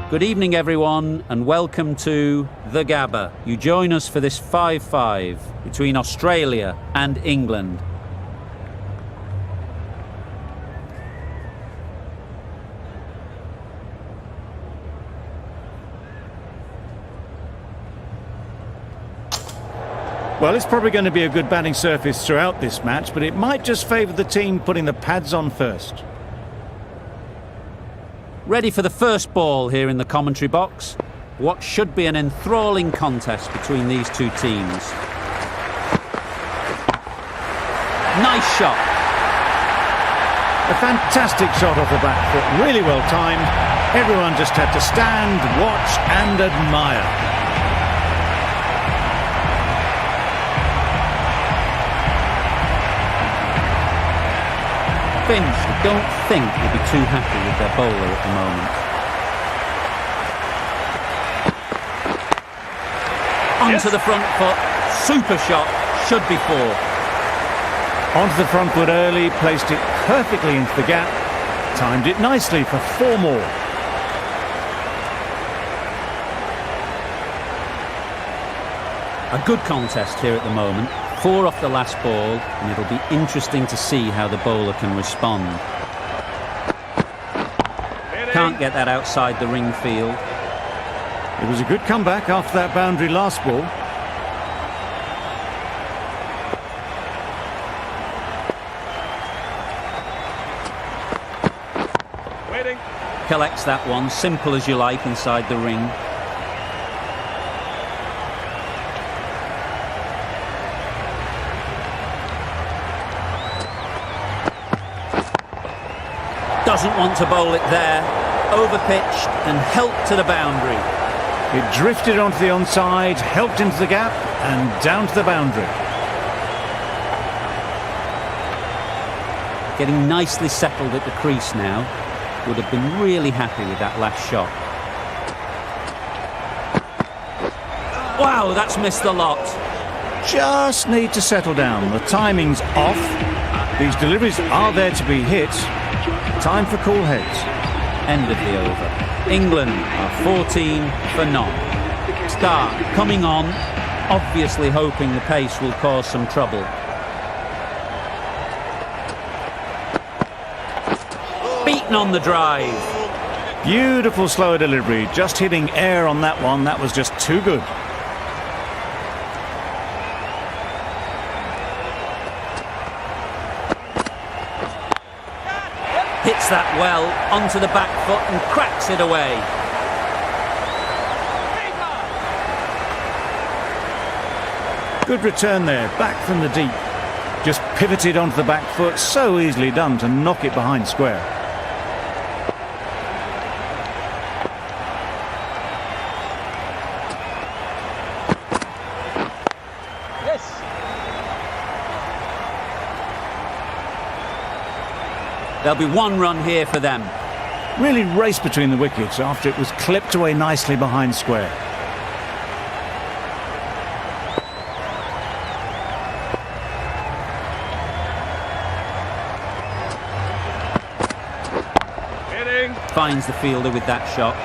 Good evening, everyone, and welcome to the GABBA. You join us for this 5-5 between Australia and England. Well, it's probably going to be a good batting surface throughout this match, but it might just favour the team putting the pads on first. Ready for the first ball here in the commentary box. What should be an enthralling contest between these two teams. Nice shot. A fantastic shot off the back foot, really well timed. Everyone just had to stand, watch and admire. Finch, I don't think will be too happy with their bowler at the moment. Onto the front foot, super shot, should be 4. Onto the front foot early, placed it perfectly into the gap, timed it nicely for 4 more. A good contest here at the moment. 4 off the last ball, and it'll be interesting to see how the bowler can respond. Can't get that outside the ring field. It was a good comeback after that boundary last ball. Collects that one, simple as you like, inside the ring. Doesn't want to bowl it there. Overpitched and helped to the boundary. It drifted onto the onside, helped into the gap and down to the boundary. Getting nicely settled at the crease now. Would have been really happy with that last shot. Wow, that's missed a lot. Just need to settle down. The timing's off. These deliveries are there to be hit. Time for cool heads. End of the over. England are 14 for none. Start coming on, obviously hoping the pace will cause some trouble. Beaten on the drive. Beautiful slower delivery, just hitting air on that one. That was just too good. Hits that well onto the back foot and cracks it away. Good return there, back from the deep. Just pivoted onto the back foot, so easily done to knock it behind square. There'll be 1 run here for them. Really raced between the wickets after it was clipped away nicely behind square. Finds the fielder with that shot.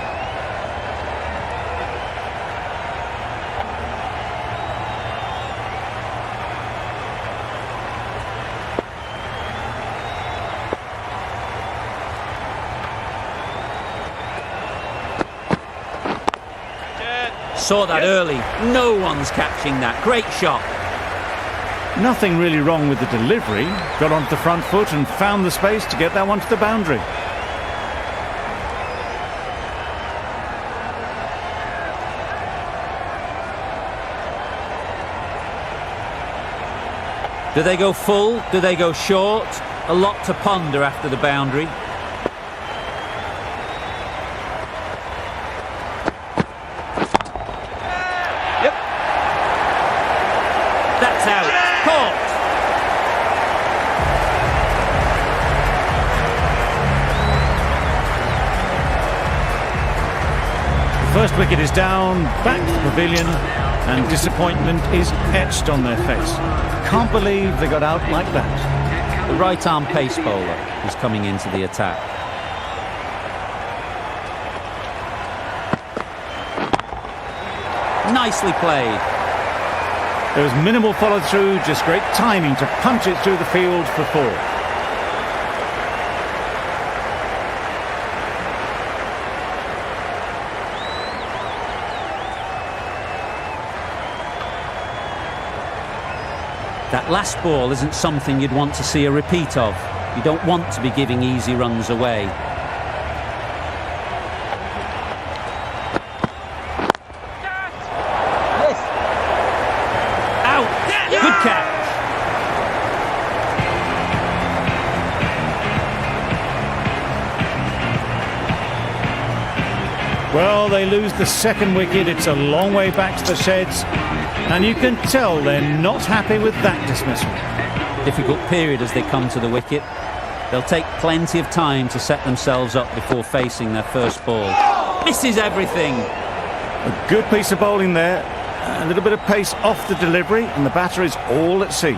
Saw that early. No one's catching that. Great shot. Nothing really wrong with the delivery. Got onto the front foot and found the space to get that one to the boundary. Do they go full? Do they go short? A lot to ponder after the boundary. That's out. Caught. The first wicket is down, back to the pavilion, and disappointment is etched on their face. Can't believe they got out like that. The right-arm pace bowler is coming into the attack. Nicely played. There was minimal follow-through, just great timing to punch it through the field for 4. That last ball isn't something you'd want to see a repeat of. You don't want to be giving easy runs away. Out! Good catch! Well, they lose the second wicket. It's a long way back to the sheds. And you can tell they're not happy with that dismissal. Difficult period as they come to the wicket. They'll take plenty of time to set themselves up before facing their first ball. Misses everything. A good piece of bowling there. A little bit of pace off the delivery, and the batter is all at sea.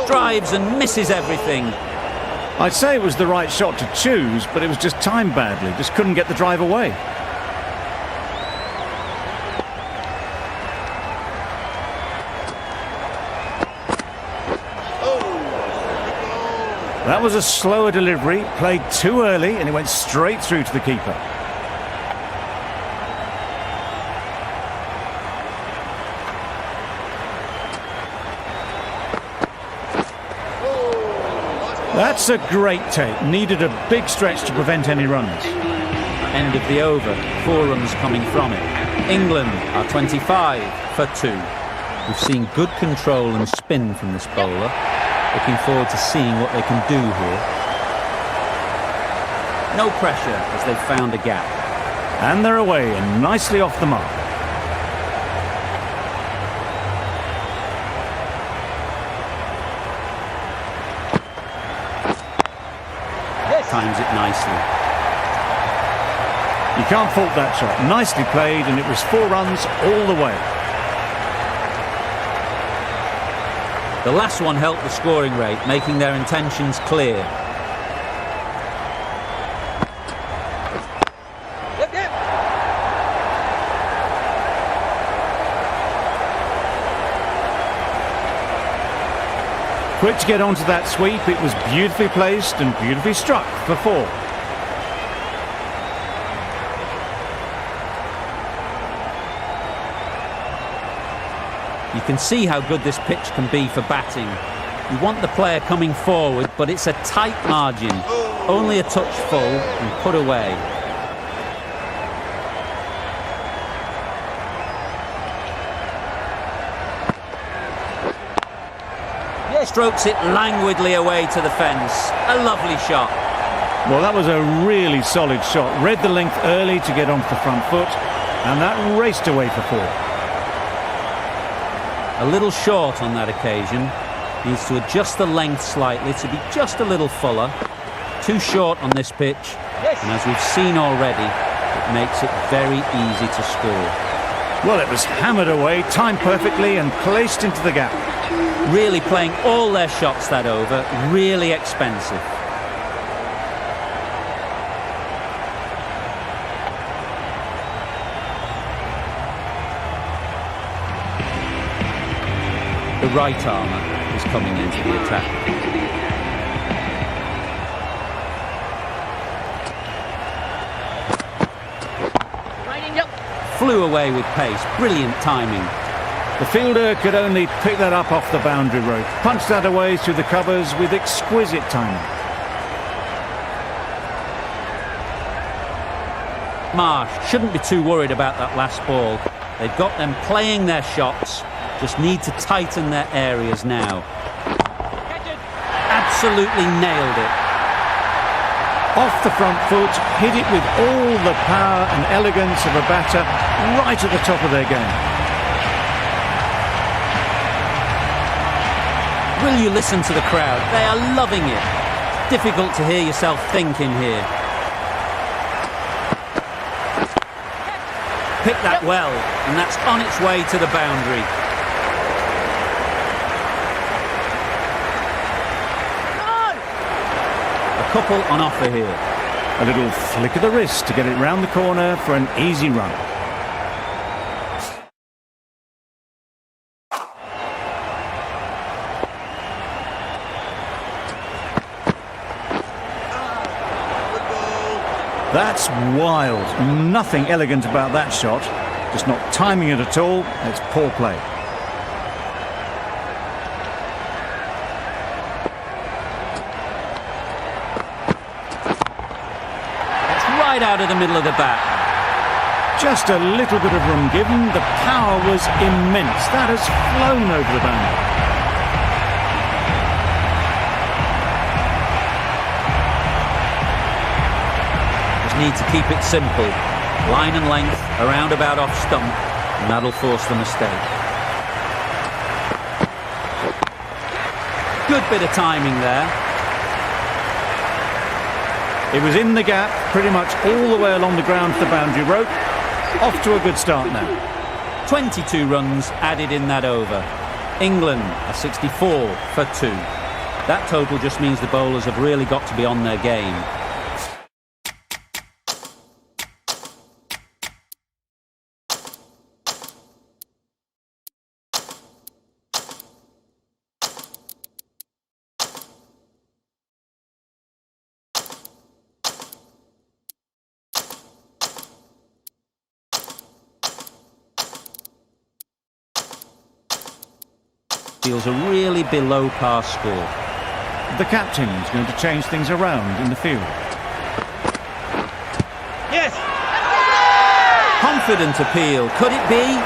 Drives and misses everything. I'd say it was the right shot to choose, but it was just timed badly. Just couldn't get the drive away. That was a slower delivery, played too early, and it went straight through to the keeper. That's a great take. Needed a big stretch to prevent any runs. End of the over. 4 runs coming from it. England are 25 for 2. We've seen good control and spin from this bowler. Looking forward to seeing what they can do here. No pressure as they've found a gap. And they're away and nicely off the mark. Times it nicely. You can't fault that shot. Nicely played, and it was 4 runs all the way. The last one helped the scoring rate, making their intentions clear. Quick to get onto that sweep. It was beautifully placed and beautifully struck for 4. You can see how good this pitch can be for batting. You want the player coming forward, but it's a tight margin. Only a touch full and put away. Strokes it languidly away to the fence. A lovely shot. Well, that was a really solid shot. Read the length early to get onto the front foot, and that raced away for 4. A little short on that occasion. Needs to adjust the length slightly to be just a little fuller. Too short on this pitch. And as we've seen already, it makes it very easy to score. Well, it was hammered away, timed perfectly and placed into the gap. Really playing all their shots that over. Really expensive. The right armour is coming into the attack. Flew away with pace. Brilliant timing. The fielder could only pick that up off the boundary rope. Punched that away through the covers with exquisite timing. Marsh shouldn't be too worried about that last ball. They've got them playing their shots. Just need to tighten their areas now. Absolutely nailed it. Off the front foot, hit it with all the power and elegance of a batter right at the top of their game. Will you listen to the crowd? They are loving it. Difficult to hear yourself thinking here. Picked that well, and that's on its way to the boundary. A couple on offer here. A little flick of the wrist to get it round the corner for an easy run. That's wild. Nothing elegant about that shot. Just not timing it at all. It's poor play. It's right out of the middle of the bat. Just a little bit of room given. The power was immense. That has flown over the boundary. Need to keep it simple. Line and length, around about off stump, and that'll force the mistake. Good bit of timing there. It was in the gap, pretty much all the way along the ground to the boundary rope. Off to a good start now. 22 runs added in that over. England are 64 for 2. That total just means the bowlers have really got to be on their game. Feels a really below par score. The captain's going to change things around in the field. Yes! Confident appeal. Could it be?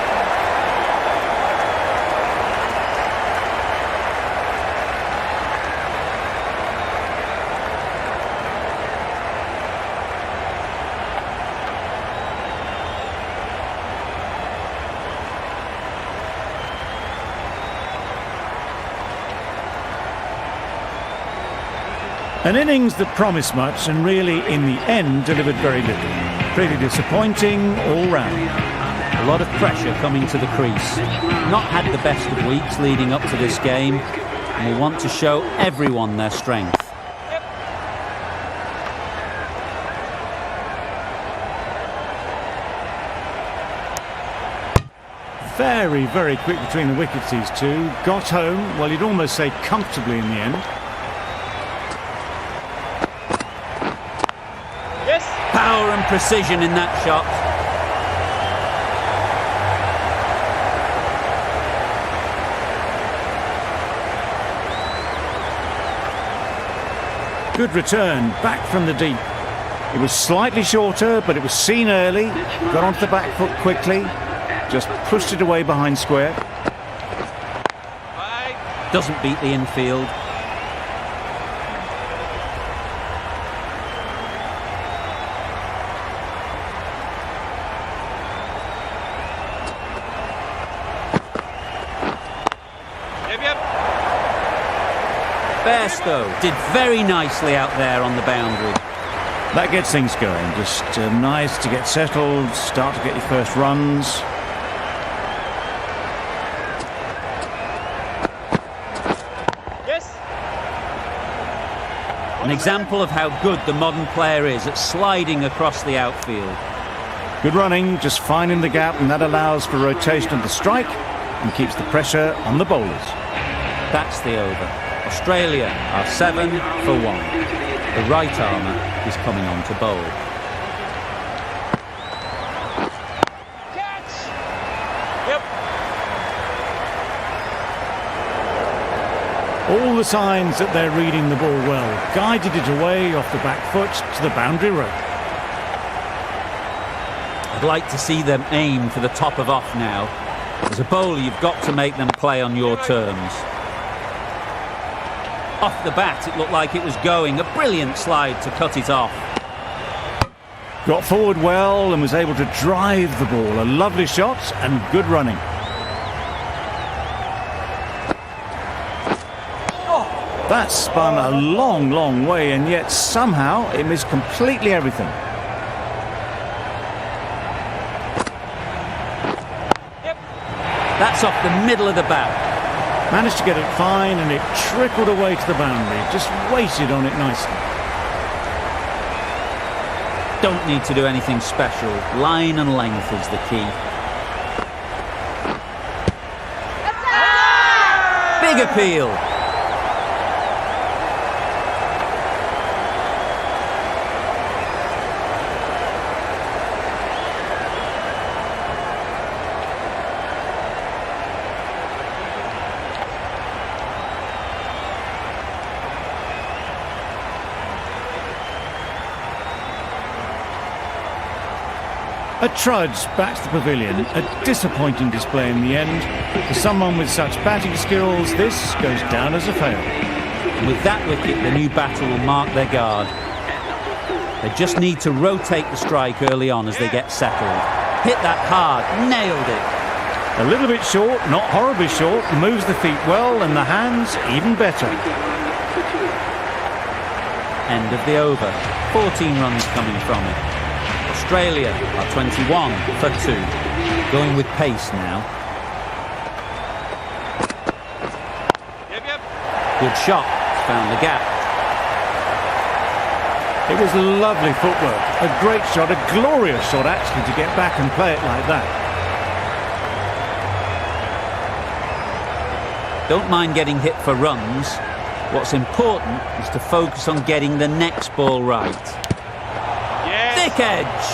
An innings that promised much and really, in the end, delivered very little. Pretty disappointing all round. A lot of pressure coming to the crease. Not had the best of weeks leading up to this game, and will want to show everyone their strength. Very, very quick between the wickets, these two. Got home, well, you'd almost say comfortably in the end. Power and precision in that shot. Good return, back from the deep. It was slightly shorter, but it was seen early. Got onto the back foot quickly. Just pushed it away behind square. Doesn't beat the infield. Bairstow did very nicely out there on the boundary. That gets things going. Just nice to get settled, start to get your first runs. Yes. An example of how good the modern player is at sliding across the outfield. Good running, just finding the gap, and that allows for rotation of the strike and keeps the pressure on the bowlers. That's the over. Australia are 7 for 1. The right armour is coming on to bowl. Catch! Yep. All the signs that they're reading the ball well. Guided it away off the back foot to the boundary rope. I'd like to see them aim for the top of off now. As a bowler, you've got to make them play on your terms. Off the bat, it looked like it was going. A brilliant slide to cut it off. Got forward well and was able to drive the ball. A lovely shot and good running. That spun a long, long way, and yet somehow it missed completely everything. That's off the middle of the bat. Managed to get it fine, and it trickled away to the boundary. Just waited on it nicely. don't need to do anything special. Line and length is the key. Big appeal. A trudge back to the pavilion, a disappointing display in the end. For someone with such batting skills, this goes down as a fail. And with that wicket, the new batter will mark their guard. They just need to rotate the strike early on as they get settled. Hit that hard, nailed it. A little bit short, not horribly short, moves the feet well and the hands even better. End of the over. 14 runs coming from it. Australia are 21 for 2. Going with pace now. Good shot. Found the gap. It was lovely footwork. A great shot, a glorious shot actually, to get back and play it like that. Don't mind getting hit for runs. What's important is to focus on getting the next ball right. Thick edge.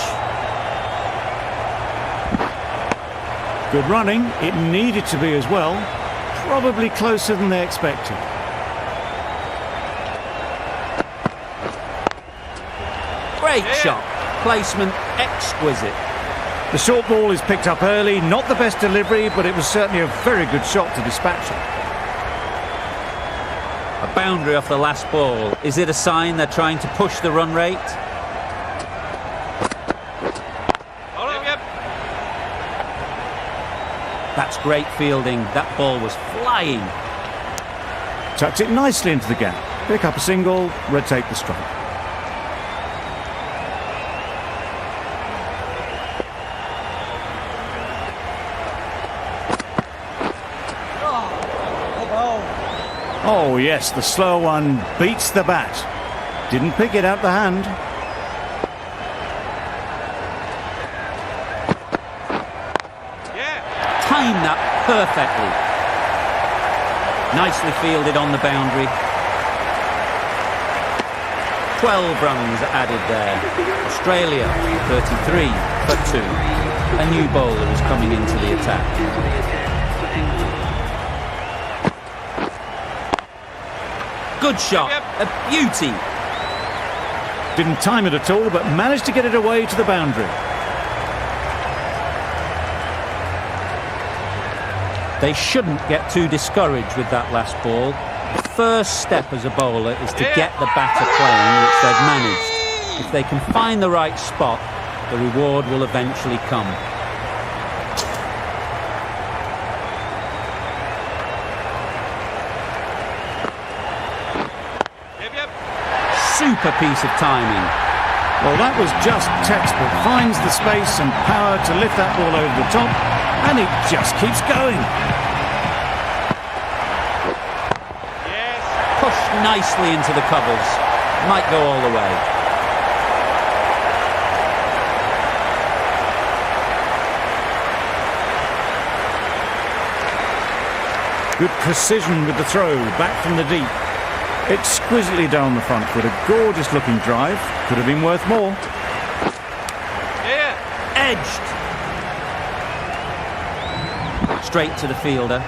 Good running. It needed to be as well. Probably closer than they expected. Great shot. Placement exquisite. The short ball is picked up early. Not the best delivery, but it was certainly a very good shot to dispatch it. A boundary off the last ball. Is it a sign they're trying to push the run rate? That's great fielding. That ball was flying. Tucks it nicely into the gap. Pick up a single, rotate the strike. Oh yes, the slow one beats the bat. Didn't pick it out the hand. Timed that perfectly. Nicely fielded on the boundary. 12 runs added there. Australia 33 for 2. A new bowler is coming into the attack. Good shot, a beauty. Didn't time it at all, but managed to get it away to the boundary. They shouldn't get too discouraged with that last ball. The first step as a bowler is to get the batter playing, which they've managed. If they can find the right spot, the reward will eventually come. Super piece of timing. Well, that was just textbook. Finds the space and power to lift that ball over the top, and it just keeps going. Pushed nicely into the covers. Might go all the way. Good precision with the throw, back from the deep. Exquisitely down the front foot, a gorgeous looking drive. Could have been worth more. Edged. Straight to the fielder.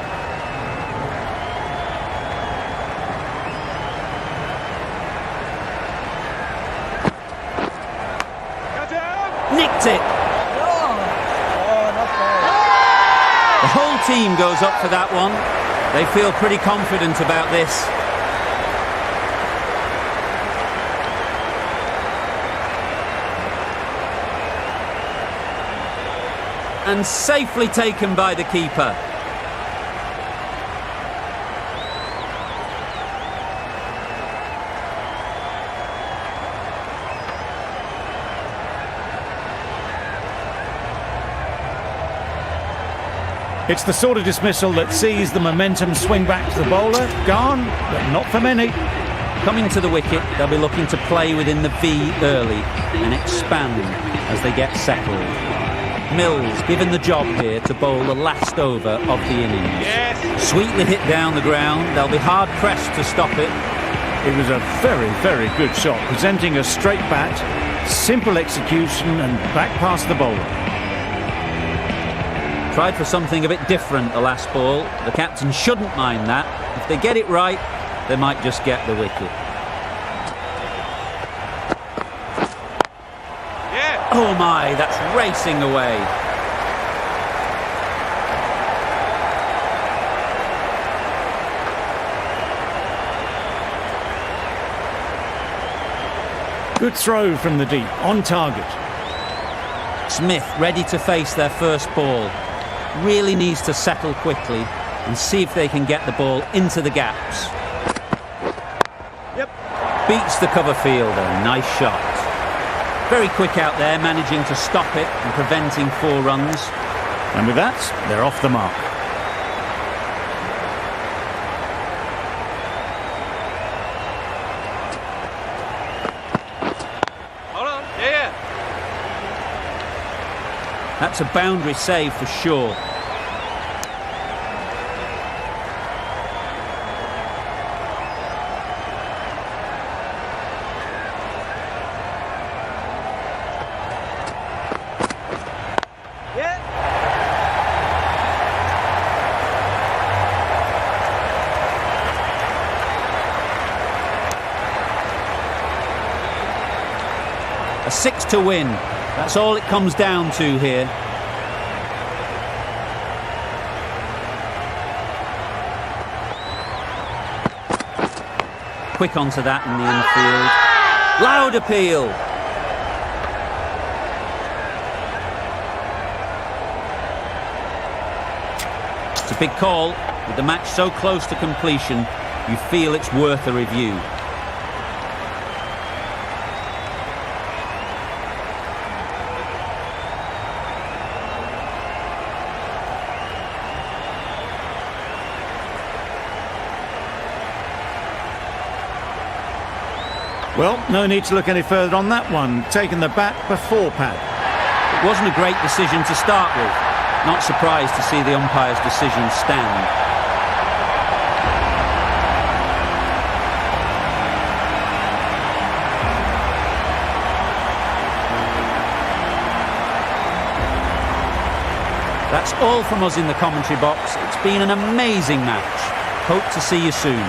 Nicked it. The whole team goes up for that one. They feel pretty confident about this. And safely taken by the keeper. It's the sort of dismissal that sees the momentum swing back to the bowler. Gone, but not for many. Coming to the wicket, they'll be looking to play within the V early and expand as they get settled. Mills given the job here to bowl the last over of the innings. Yes. Sweetly hit down the ground. They'll be hard-pressed to stop it. It was a very, very good shot, presenting a straight bat, simple execution and back past the bowler. Tried for something a bit different the last ball. The captain shouldn't mind that. If they get it right, they might just get the wicket. Yeah. Oh my, that's racing away. Good throw from the deep, on target. Smith ready to face their first ball. Really needs to settle quickly and see if they can get the ball into the gaps. Yep. Beats the cover fielder. Nice shot. Very quick out there, managing to stop it and preventing 4 runs. And with that, they're off the mark. Hold on. Yeah. That's a boundary save for sure. Yeah. A 6 to win. That's all it comes down to here. Quick onto that in the infield. Loud appeal. It's a big call. With the match so close to completion, you feel it's worth a review. Well, no need to look any further on that one. Taking the bat before pad. It wasn't a great decision to start with. Not surprised to see the umpire's decision stand. That's all from us in the commentary box. It's been an amazing match. Hope to see you soon.